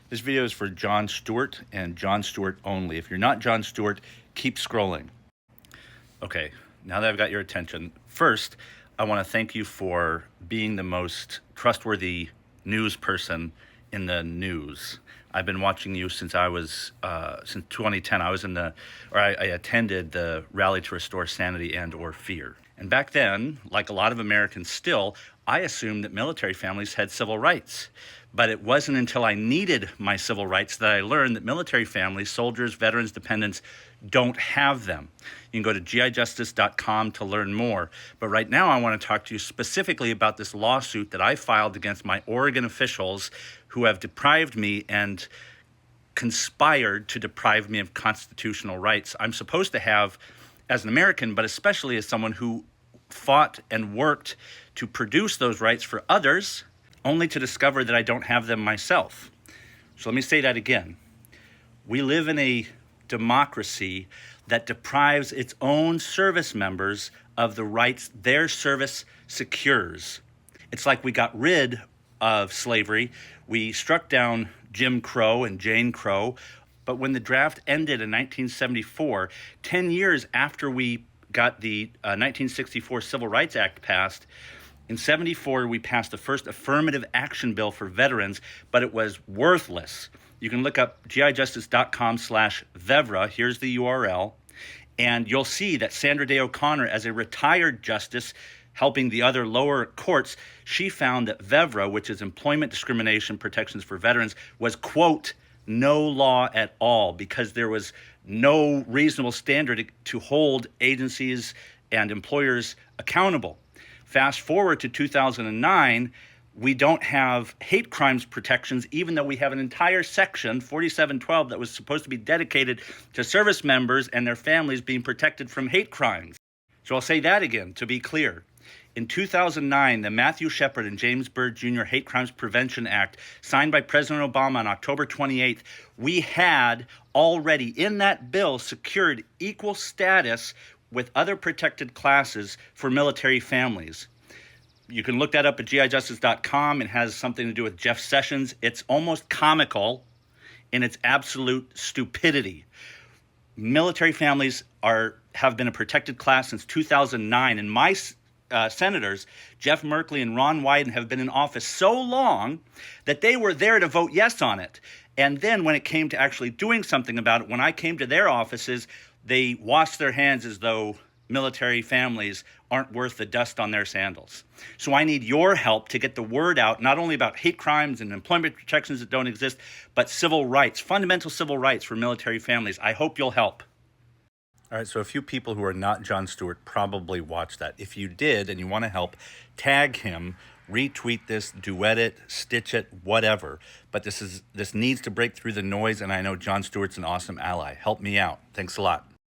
This video is for Jon Stewart and Jon Stewart only. If you're not Jon Stewart, keep scrolling. Okay, now that I've got your attention, first, I want to thank you for being the most trustworthy news person in the news. I've been watching you since since 2010. I attended the Rally to Restore Sanity and/or Fear. And back then, like a lot of Americans still, I assumed that military families had civil rights. But it wasn't until I needed my civil rights that I learned that military families, soldiers, veterans, dependents, don't have them. You can go to gijustice.com to learn more. But right now I want to talk to you specifically about this lawsuit that I filed against my Oregon officials who have deprived me and conspired to deprive me of constitutional rights I'm supposed to have as an American, but especially as someone who fought and worked to produce those rights for others, only to discover that I don't have them myself. So let me say that again. We live in a democracy that deprives its own service members of the rights their service secures. It's like we got rid of slavery. We struck down Jim Crow and Jane Crow. But when the draft ended in 1974, 10 years after we got the 1964 Civil Rights Act passed, in 74, we passed the first affirmative action bill for veterans, but it was worthless. You can look up gijustice.com/VEVRA. Here's the URL. And you'll see that Sandra Day O'Connor, as a retired justice helping the other lower courts, she found that VEVRA, which is Employment Discrimination Protections for Veterans, was, quote, no law at all, because there was no reasonable standard to hold agencies and employers accountable. Fast forward to 2009, we don't have hate crimes protections, even though we have an entire section, 4712, that was supposed to be dedicated to service members and their families being protected from hate crimes. So I'll say that again to be clear. In 2009, the Matthew Shepard and James Byrd Jr. Hate Crimes Prevention Act, signed by President Obama on October 28th, we had already in that bill secured equal status with other protected classes for military families. You can look that up at gijustice.com. It has something to do with Jeff Sessions. It's almost comical in its absolute stupidity. Military families have been a protected class since 2009, and my senators, Jeff Merkley and Ron Wyden, have been in office so long that they were there to vote yes on it. And then when it came to actually doing something about it, when I came to their offices, they washed their hands as though military families aren't worth the dust on their sandals. So I need your help to get the word out, not only about hate crimes and employment protections that don't exist, but civil rights, fundamental civil rights for military families. I hope you'll help. All right, so a few people who are not Jon Stewart probably watched that. If you did and you want to help, tag him, retweet this, duet it, stitch it, whatever. But this needs to break through the noise, and I know Jon Stewart's an awesome ally. Help me out. Thanks a lot.